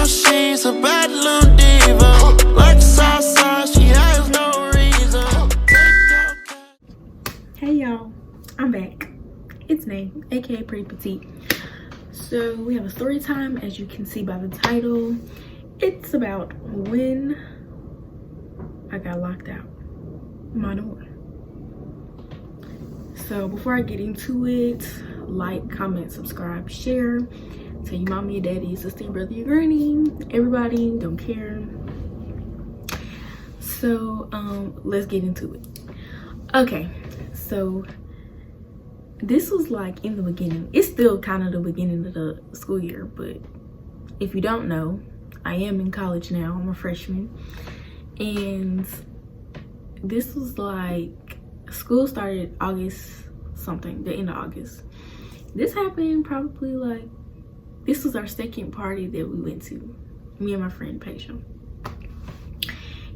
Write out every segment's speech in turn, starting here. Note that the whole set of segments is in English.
she's a bad little diva. Like Southside, she has no reason. Hey y'all, I'm back. It's Nay, aka Pretty Petite. So we have a story time, as you can see by the title. It's about when I got locked out my door. So before I get into it, like, comment, subscribe, share. Tell your mommy, your daddy, your sister, your brother, your granny, everybody, don't care. So let's get into it. Okay, so this was like in the beginning. It's still kind of the beginning of the school year, but if you don't know, I am in college now. I'm a freshman, and this was like, school started August something, the end of August. This happened probably like, this was our second party that we went to, me and my friend Paisha.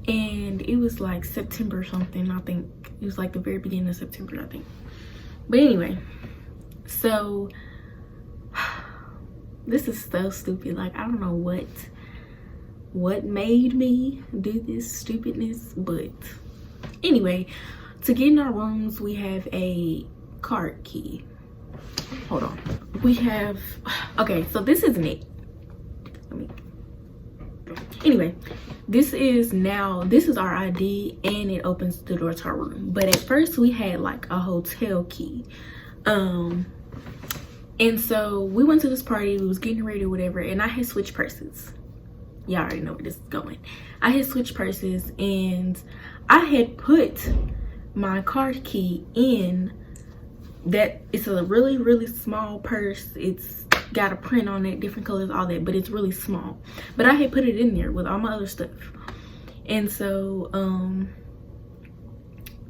And it was like September or something. I think it was like the very beginning of September, I think. But anyway, so this is so stupid. Like, I don't know what made me do this stupidness, but anyway, to get in our rooms, we have a card key. Hold on. We have, okay, so this isn't it. Anyway, this is our ID, and it opens the door to our room. But at first we had like a hotel key. And so we went to this party, we was getting ready or whatever, and I had switched purses. Y'all already know where this is going. I had switched purses, and I had put my card key in that. It's a really small purse. It's got a print on it, different colors, all that, but it's really small. But I had put it in there with all my other stuff. And so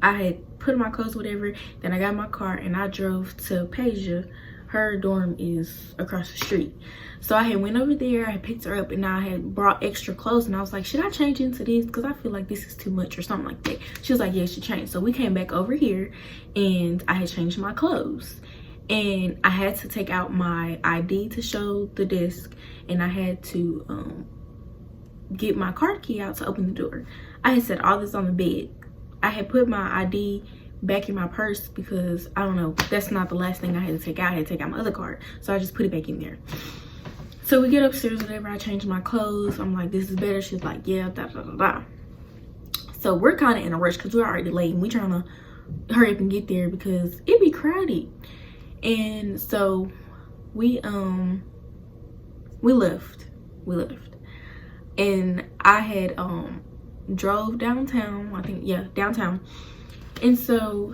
I had put my clothes, whatever, then I got my car and I drove to Paisha. Her dorm is across the street. So I had went over there, I had picked her up, and I had brought extra clothes, and I was like, should I change into this? Because I feel like this is too much or something like that. She was like, yeah, you should change. So we came back over here and I had changed my clothes. And I had to take out my ID to show the desk, and I had to get my card key out to open the door. I had set all this on the bed. I had put my ID back in my purse because, I don't know, that's not the last thing I had to take out. I had to take out my other card, so I just put it back in there. So we get upstairs, whatever, I changed my clothes. I'm like, this is better. She's like, yeah, da da da da. So we're kind of in a rush because we're already late, and we trying to hurry up and get there because it be crowded. And so we left, and I had drove downtown, I think, yeah, downtown. And so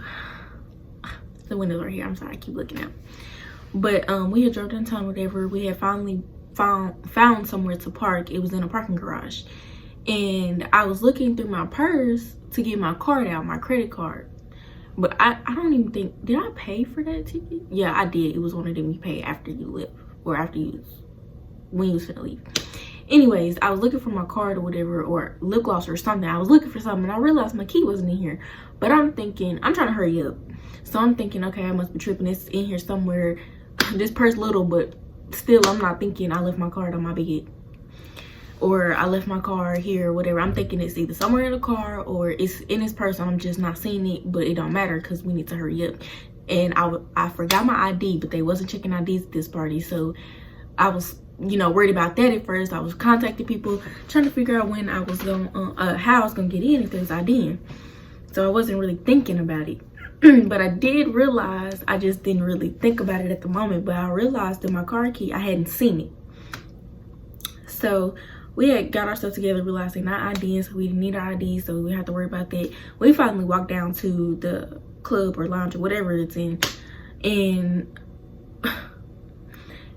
the windows right here, I'm sorry, I keep looking out. But we had drove downtown, whatever. We had finally found somewhere to park. It was in a parking garage, and I was looking through my purse to get my card out, my credit card. But I don't even think, did I pay for that ticket? Yeah, I did. It was one of them you pay after you left, or when you was finna leave. Anyways, I was looking for my card or whatever, or lip gloss or something. I was looking for something, and I realized my key wasn't in here. But I'm thinking, I'm trying to hurry up. So I'm thinking, okay, I must be tripping. It's in here somewhere. This purse little, but still, I'm not thinking I left my card on my bed, or I left my car here or whatever. I'm thinking it's either somewhere in the car or it's in his purse. I'm just not seeing it, but it don't matter because we need to hurry up. And I forgot my ID, but they wasn't checking IDs at this party. So I was, you know, worried about that at first. I was contacting people, trying to figure out when I was going, how I was going to get in if there's ID in. So I wasn't really thinking about it. But I did realize, I just didn't really think about it at the moment, but I realized that my car key, I hadn't seen it. So we had got our stuff together, realized they're not IDing, so we didn't need our ID, so we didn't have to worry about that. We finally walked down to the club or lounge or whatever it's in, and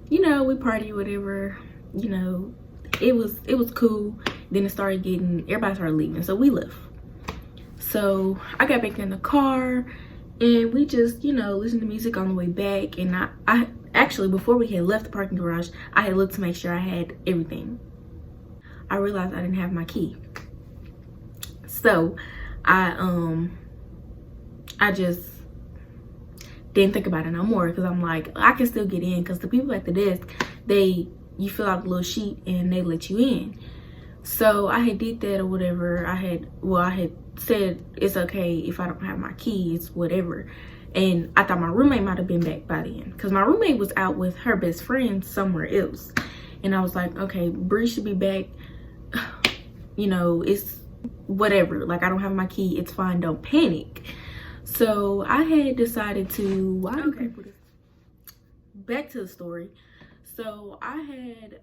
you know, we party, whatever, you know, it was cool. Then it started getting, everybody started leaving, so we left. So I got back in the car, and we just, you know, listened to music on the way back. And I actually, before we had left the parking garage, I had looked to make sure I had everything. I realized I didn't have my key. So I just didn't think about it no more, because I'm like, I can still get in, because the people at the desk, they you fill out a little sheet and they let you in. So I had did that or whatever. I had said it's okay if I don't have my keys, whatever. And I thought my roommate might have been back by then, because my roommate was out with her best friend somewhere else. And I was like, okay, Bree should be back. You know, it's whatever. Like, I don't have my key. It's fine. Don't panic. So I had decided to, back to the story. So I had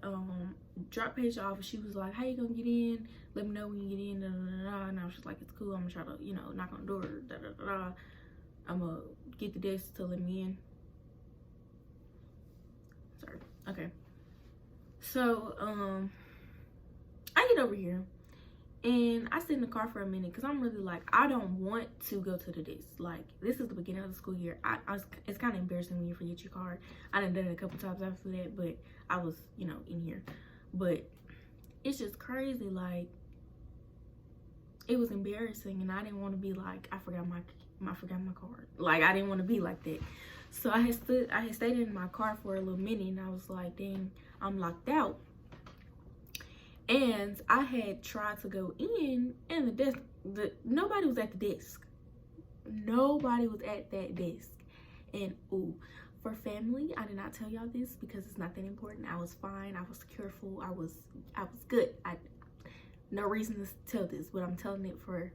dropped Paige off, and she was like, how you gonna get in? Let me know when you get in. Da, da, da, da. And I was just like, it's cool. I'm gonna try to, you know, knock on the door. Da, da, da, da. I'm gonna get the desk to let me in. Sorry. Okay. So I get over here and I sit in the car for a minute, because I'm really like, I don't want to go to the desk. Like, this is the beginning of the school year. It's kind of embarrassing when you forget your card. I done it a couple times after that, but I was, you know, in here. But it's just crazy. Like, it was embarrassing, and I didn't want to be like, I forgot my card. Like, I didn't want to be like that. So I had stayed in my car for a little minute, and I was like, dang, I'm locked out. And I had tried to go in, and the desk, nobody was at the desk. Nobody was at that desk. And ooh, for family, I did not tell y'all this because it's not that important. I was fine. I was careful. I was good. No reason to tell this, but I'm telling it for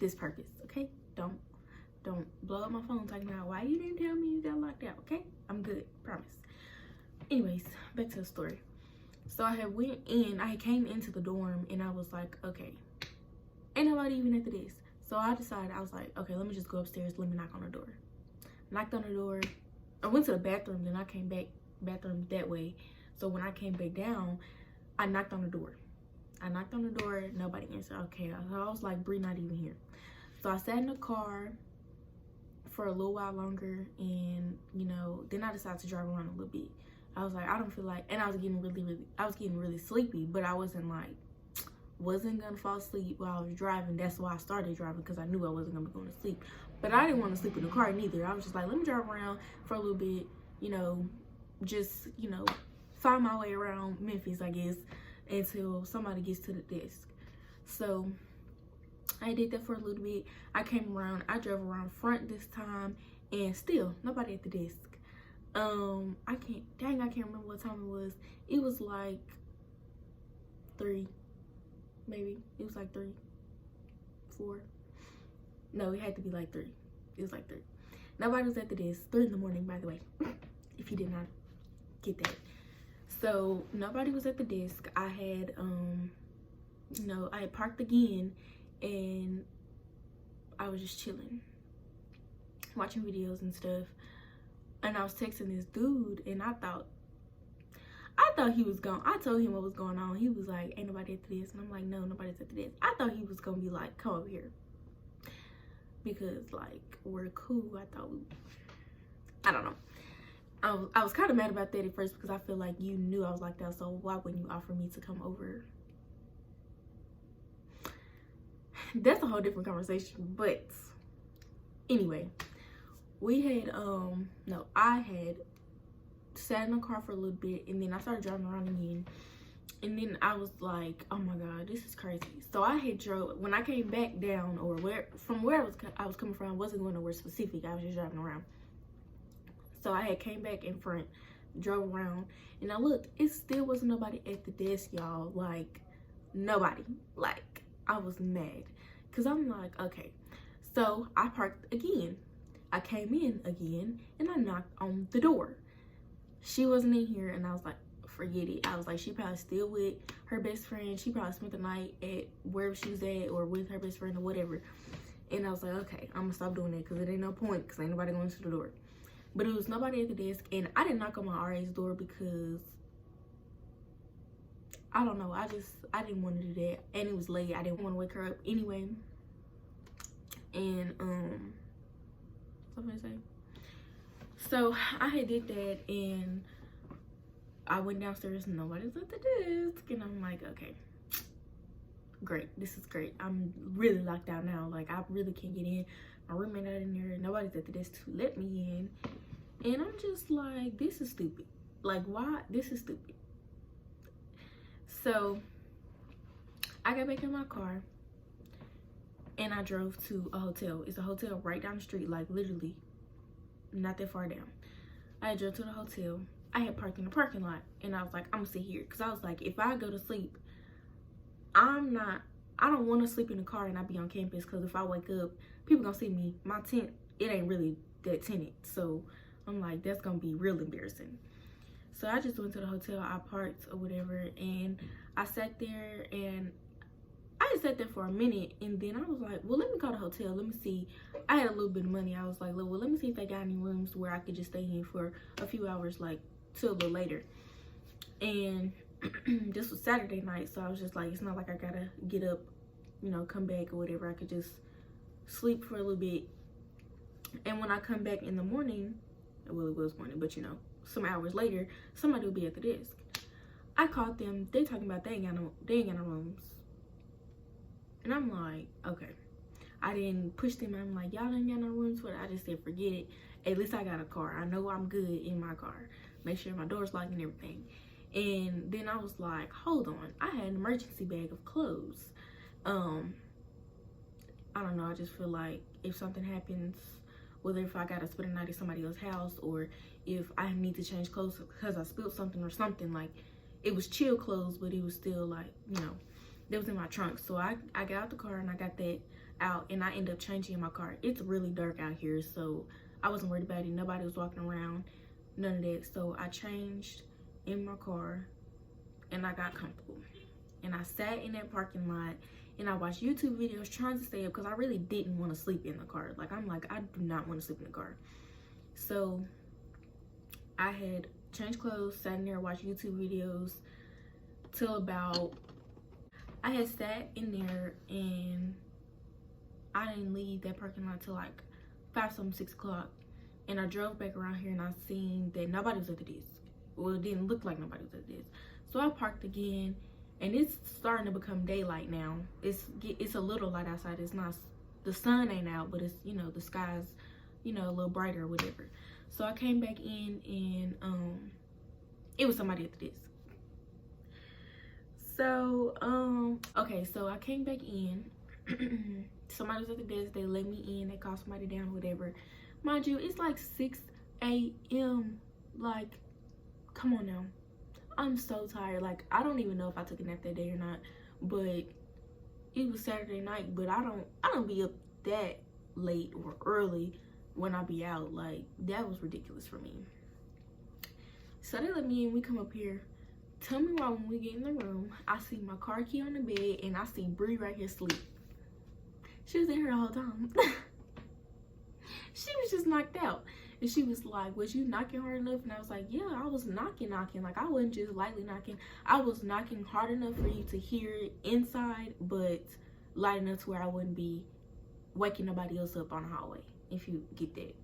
this purpose. Okay? Don't blow up my phone talking about why you didn't tell me you got locked out. Okay? I'm good. Promise. Anyways, back to the story. So I came into the dorm, and I was like, okay, ain't nobody even at the desk. So I decided, I was like, okay, let me just go upstairs, let me knock on the door. Knocked on the door. I went to the bathroom, then I came back, bathroom that way. So when I came back down, I knocked on the door. Nobody answered. Okay, so I was like, Bree not even here. So I sat in the car for a little while longer, and, you know, then I decided to drive around a little bit. I was like, I don't feel like, and I was getting really sleepy, but I wasn't gonna fall asleep while I was driving. That's why I started driving, because I knew I wasn't gonna be going to sleep. But I didn't want to sleep in the car neither. I was just like, let me drive around for a little bit, you know, just, you know, find my way around Memphis, I guess, until somebody gets to the desk. So I did that for a little bit. I came around, I drove around front this time, and still nobody at the desk. I can't remember what time it was. It was like 3, maybe. It was like 3, 4. No, it had to be like 3. It was like 3. Nobody was at the desk. 3 in the morning, by the way, if you did not get that. So nobody was at the desk. I had you know, I had parked again, and I was just chilling, watching videos and stuff. And I was texting this dude, and I thought he was gone. I told him what was going on. He was like, ain't nobody at the desk. And I'm like, no, nobody's at the desk. I thought he was gonna be like, come over here, because like, we're cool. I don't know. I was kind of mad about that at first, because I feel like you knew I was like that, so why wouldn't you offer me to come over? That's a whole different conversation. But anyway, I had sat in the car for a little bit, and then I started driving around again, and then I was like, oh my god, this is crazy. So I had drove, when I came back down, or from where I was coming from, I wasn't going nowhere specific, I was just driving around. So I had came back in front, drove around, and I looked, it still wasn't nobody at the desk, y'all. Like, nobody. Like, I was mad, because I'm like, okay. So I parked again. I came in again, and I knocked on the door. She wasn't in here, and I was like, forget it. I was like, she probably still with her best friend. She probably spent the night at wherever she was at, or with her best friend, or whatever. And I was like, okay, I'm gonna stop doing that, because it ain't no point, because ain't nobody going to the door. But it was nobody at the desk, and I didn't knock on my RA's door because, I don't know, I didn't want to do that, and it was late. I didn't want to wake her up anyway. And something to say. So I had did that, and I went downstairs, and nobody's at the desk, and I'm like, okay, great, this is great. I'm really locked out now. Like, I really can't get in. My roommate not in there, nobody's at the desk to let me in, and I'm just like, this is stupid. Like, why? This is stupid. So I got back in my car and I drove to a hotel. It's a hotel right down the street, like literally not that far down. I drove to the hotel. I had parked in the parking lot and I was like, I'm gonna sit here, because I was like, if I go to sleep, I don't want to sleep in the car and I be on campus, because if I wake up, people gonna see me. My tent, it ain't really that tinted, so I'm like, that's gonna be real embarrassing. So I just went to the hotel, I parked or whatever, and I sat there, and I just sat there for a minute, and then I was like, well, let me call the hotel, let me see. I had a little bit of money. I was like, well, let me see if they got any rooms where I could just stay in for a few hours, like till a little later. And this was Saturday night, so I was just like, it's not like I gotta get up, you know, come back or whatever. I could just sleep for a little bit. And when I come back in the morning, well, it was morning, but you know, some hours later, somebody will be at the desk. I called them. They talking about they ain't got no rooms. And I'm like, okay. I didn't push them. I'm like, y'all ain't got no rooms for it. I just said, forget it. At least I got a car. I know I'm good in my car. Make sure my door's locked and everything. And then I was like, hold on. I had an emergency bag of clothes. I don't know. I just feel like if something happens, whether if I gotta spend a night at somebody else's house, or if I need to change clothes because I spilled something or something, like, it was chill clothes, but it was still like, you know, that was in my trunk. So I got out the car and I got that out, and I ended up changing in my car. It's really dark out here, so I wasn't worried about it. Nobody was walking around, none of that. So I changed in my car and I got comfortable, and I sat in that parking lot and I watched YouTube videos trying to stay up, because I really didn't want to sleep in the car. Like, I'm like, I do not want to sleep in the car. So I had changed clothes, sat in there, watched YouTube videos till about, I had sat in there and I didn't leave that parking lot till like 6 o'clock. And I drove back around here and I seen that nobody was at the desk. Well, it didn't look like nobody was at the desk. So I parked again, and it's starting to become daylight now. It's a little light outside. It's not, the sun ain't out, but it's, you know, the sky's, you know, a little brighter or whatever. So I came back in and it was somebody at the desk. So okay, so I came back in. Somebody was at the desk. They let me in. They called somebody down, whatever. Mind you, it's like 6 a.m. Like, come on now. I'm so tired. Like, I don't even know if I took a nap that day or not, but it was Saturday night. But I don't be up that late or early when I be out. Like, that was ridiculous for me. So they let me in. We come up here. Tell me why when we get in the room, I see my car key on the bed and I see Bree right here asleep. She was in here the whole time. She was just knocked out. And she was like, was you knocking hard enough? And I was like, yeah, I was knocking. Like, I wasn't just lightly knocking. I was knocking hard enough for you to hear it inside, but light enough to where I wouldn't be waking nobody else up on the hallway, if you get that.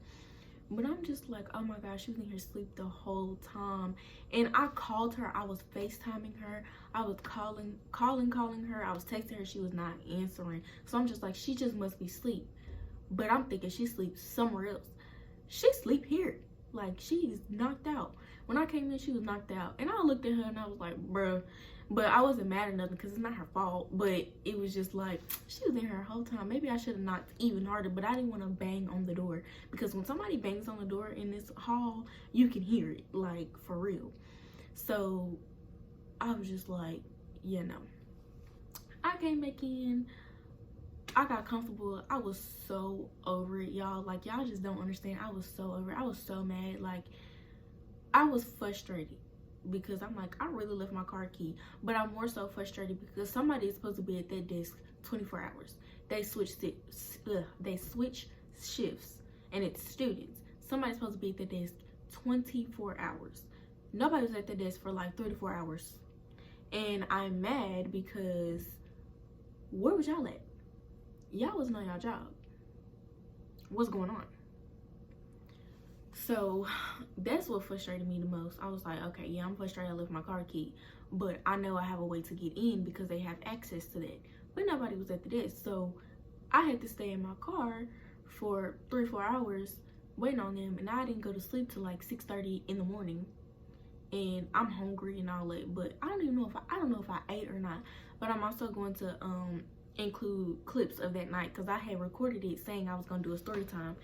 But I'm just like, oh my gosh, she was in here asleep the whole time. And I called her. I was FaceTiming her. I was calling her. I was texting her. She was not answering. So I'm just like, she just must be asleep. But I'm thinking she sleeps somewhere else. She sleep here. Like, she's knocked out. When I came in, she was knocked out. And I looked at her and I was like, bruh. But I wasn't mad at nothing because it's not her fault. But it was just like, she was in here the whole time. Maybe I should have knocked even harder, but I didn't want to bang on the door. Because when somebody bangs on the door in this hall, you can hear it, like, for real. So I was just like, yeah, no. I came back in. I got comfortable. I was so over it, y'all. Like, y'all just don't understand. I was so over it. I was so mad. Like, I was frustrated. Because I'm like, I really left my car key. But I'm more so frustrated because somebody is supposed to be at that desk 24 hours. They switch shifts, and it's students. Somebody's supposed to be at the desk 24 hours. Nobody was at the desk for like 3 to 4 hours. And I'm mad because where was y'all at? Y'all wasn't on y'all job. What's going on? So that's what frustrated me the most. I was like, okay, yeah, I'm frustrated I left my car key, but I know I have a way to get in because they have access to that. But nobody was at the desk, so I had to stay in my car for 3 or 4 hours waiting on them, and I didn't go to sleep till like 6:30 in the morning. and I'm hungry and all that, but I don't know if I ate or not. But I'm also going to include clips of that night, because I had recorded it saying I was gonna do a story time,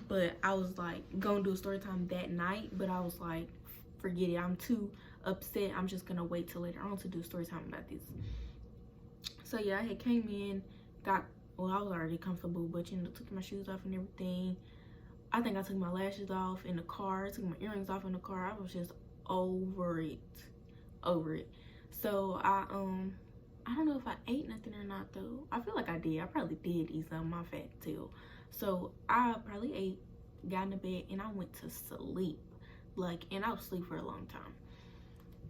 but I was like gonna do a story time that night, but I was like, forget it, I'm too upset, I'm just gonna wait till later on to do a story time about this. So yeah, I had came in, I was already comfortable, but took my shoes off and everything. I think I took my lashes off in the car, took my earrings off in the car. I was just over it. So I don't know if I ate nothing or not though. I feel like I did. I probably did eat some, my fat tail. So I probably ate, got in the bed, and I went to sleep. And I was asleep for a long time.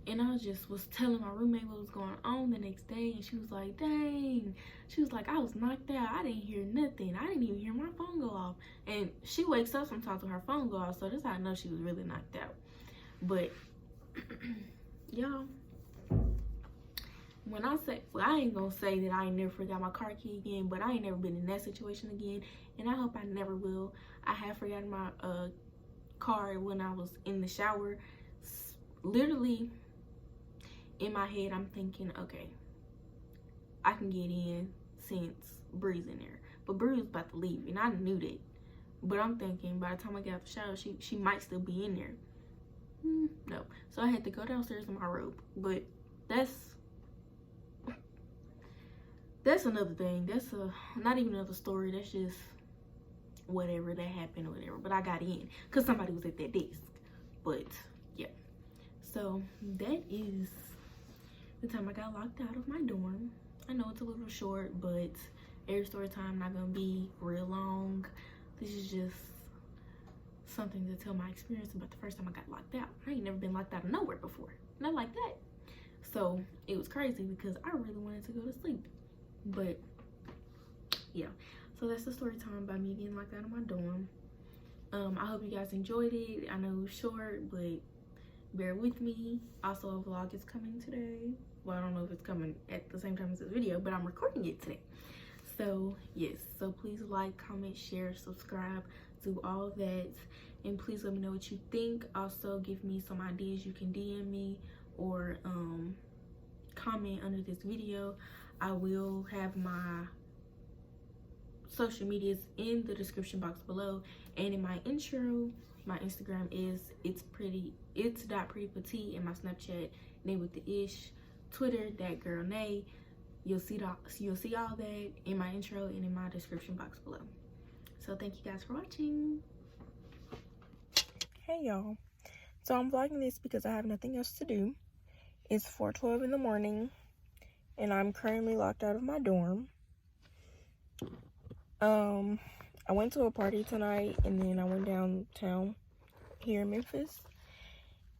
And I was telling my roommate what was going on the next day, and she was like, dang. She was like, I was knocked out. I didn't hear nothing. I didn't even hear my phone go off. And she wakes up sometimes when her phone go off, so that's how I know she was really knocked out. But y'all, when I say, well, I ain't gonna say that I ain't never forgot my car key again, but I ain't never been in that situation again, and I hope I never will. I have forgotten my car when I was in the shower. Literally, in my head, I'm thinking, okay, I can get in since Bree's in there. But Bree was about to leave, and I knew that. But I'm thinking, by the time I get out the shower, she might still be in there. No. So I had to go downstairs in my robe. But that's another thing. That's not even another story. That's just whatever that happened or whatever. But I got in because somebody was at that desk. But yeah. So that is the time I got locked out of my dorm. I know it's a little short, but every story time not gonna be real long. This is just something to tell my experience about the first time I got locked out. I ain't never been locked out of nowhere before, not like that. So it was crazy because I really wanted to go to sleep. But yeah, so that's the story time about me getting locked out of my dorm. I hope you guys enjoyed it. I know it was short, but bear with me. Also, a vlog is coming today. Well, I don't know if it's coming at the same time as this video, but I'm recording it today. So yes, so please like, comment, share, subscribe, do all that, and please let me know what you think. Also, give me some ideas. You can DM me or comment under this video. I will have my social medias in the description box below, and in my intro, my Instagram is it's.prettypetite, and my Snapchat name with the ish, Twitter that girl Nay. You'll see all that in my intro and in my description box below. So thank you guys for watching. Hey y'all, so I'm vlogging this because I have nothing else to do. It's 4:12 in the morning, and I'm currently locked out of my dorm. I went to a party tonight, and then I went downtown here in Memphis.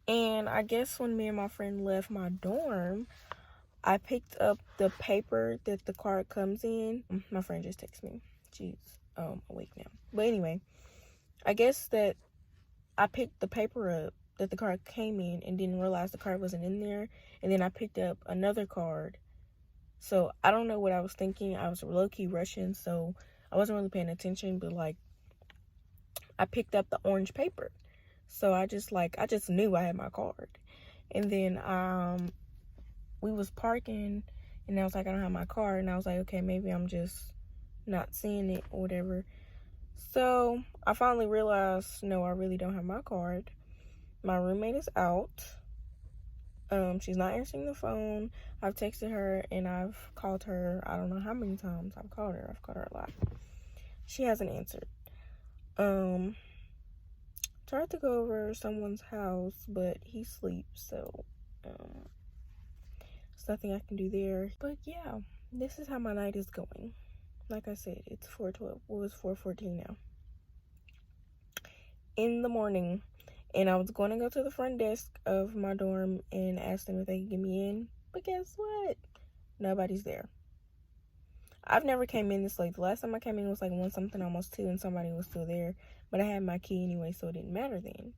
And I guess when me and my friend left my dorm, I picked up the paper that the card comes in. My friend just texted me. She's awake now. But anyway, I guess that I picked the paper up that the card came in and didn't realize the card wasn't in there. And then I picked up another card. So I don't know what I was thinking. I was low-key rushing, so I wasn't really paying attention. But like, I picked up the orange paper. So I just knew I had my card. And then we was parking, and I was like, I don't have my card. And I was like, okay, maybe I'm just not seeing it or whatever. So I finally realized, no, I really don't have my card. My roommate is out. She's not answering the phone. I've texted her and I've called her. I don't know how many times I've called her. I've called her a lot. She hasn't answered. Tried to go over someone's house, but he sleeps, so there's nothing I can do there. But yeah, this is how my night is going. Like I said, it's 4:12. Well, it's 4:14 now in the morning. And I was going to go to the front desk of my dorm and ask them if they could get me in. But guess what? Nobody's there. I've never came in this late. The last time I came in was like 1 something, almost 2, and somebody was still there. But I had my key anyway, so it didn't matter then.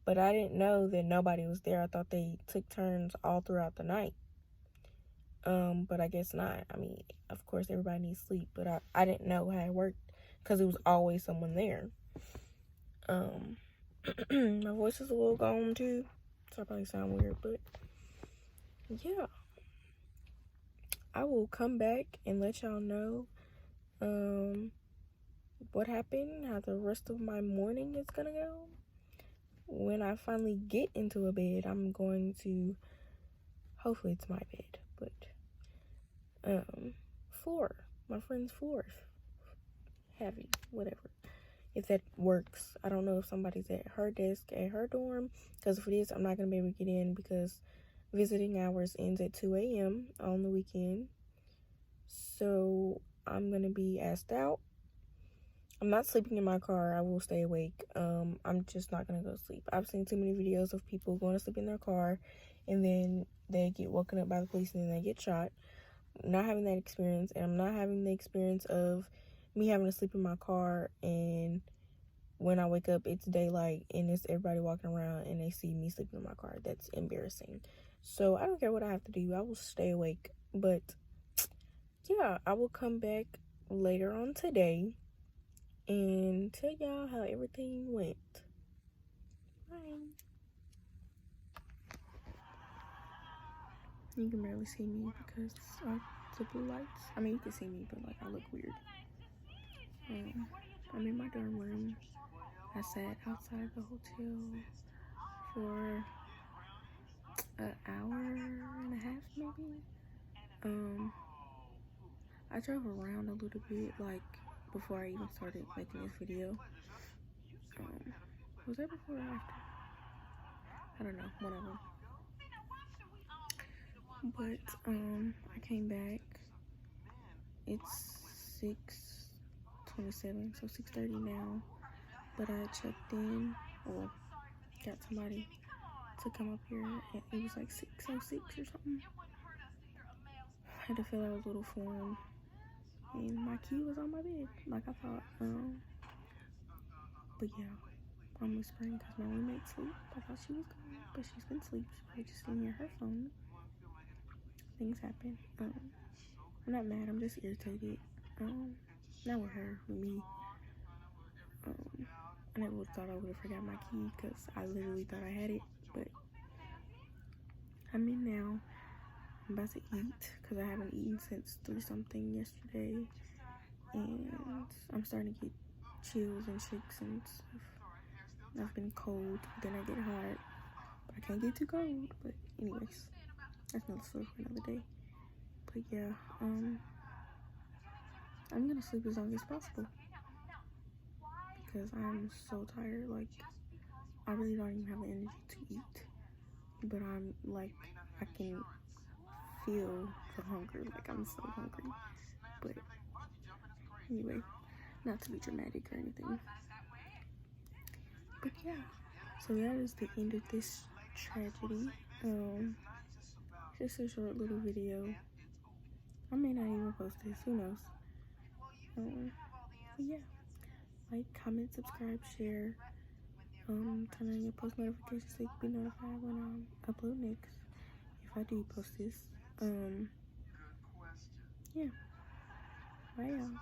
But I didn't know that nobody was there. I thought they took turns all throughout the night. But I guess not. I mean, of course, everybody needs sleep. But I didn't know how it worked because it was always someone there. My voice is a little gone too, so I probably sound weird, but yeah, I will come back and let y'all know what happened, how the rest of my morning is gonna go. When I finally get into a bed, I'm going to, hopefully it's my bed, but floor, my friend's floors, heavy, whatever, if that works. I don't know if somebody's at her desk at her dorm, because if it is, I'm not gonna be able to get in because visiting hours ends at 2 a.m. on the weekend. So I'm gonna be asked out. I'm not sleeping in my car. I will stay awake. I'm just not gonna go to sleep. I've seen too many videos of people going to sleep in their car and then they get woken up by the police and then they get shot. I'm not having that experience, and I'm not having the experience of me having to sleep in my car and when I wake up it's daylight and it's everybody walking around and they see me sleeping in my car. That's embarrassing. So I don't care what I have to do. I will stay awake. But yeah, I will come back later on today and tell y'all how everything went. Bye. You can barely see me because of the blue lights. I mean, you can see me, but like I look weird. I'm in my dorm room. I sat outside the hotel for an hour and a half, maybe. I drove around a little bit, like before I even started making this video. Was that before or after? I don't know, one of them. But I came back. It's 6:27, so 6:30 now. But I checked in, or got somebody to come up here, and it was like 6:06 or something. I had to fill out a little form, and my key was on my bed, like I thought. But yeah, I'm whispering because my roommate sleep. I thought she was gone, but she's been asleep. She's probably just sitting near her phone. Things happen. I'm not mad. I'm just irritated. Not with her, with me. I never would have thought I would have forgot my key because I literally thought I had it. But I'm in now. I'm about to eat because I haven't eaten since 3-something yesterday. And I'm starting to get chills and shakes and stuff. I've been cold, then I get hot. But I can't get too cold. But anyways, that's another story for another day. But yeah, I'm gonna sleep as long as possible because I'm so tired. Like, I really don't even have the energy to eat, but I'm like, I can feel the hunger. Like, I'm so hungry. But anyway, not to be dramatic or anything. But yeah, so that is the end of this tragedy. Just a short little video. I may not even post this, who knows. But yeah, like, comment, subscribe, share, turn on your post notifications so you can be notified when I upload next, if I do post this. Yeah, bye y'all.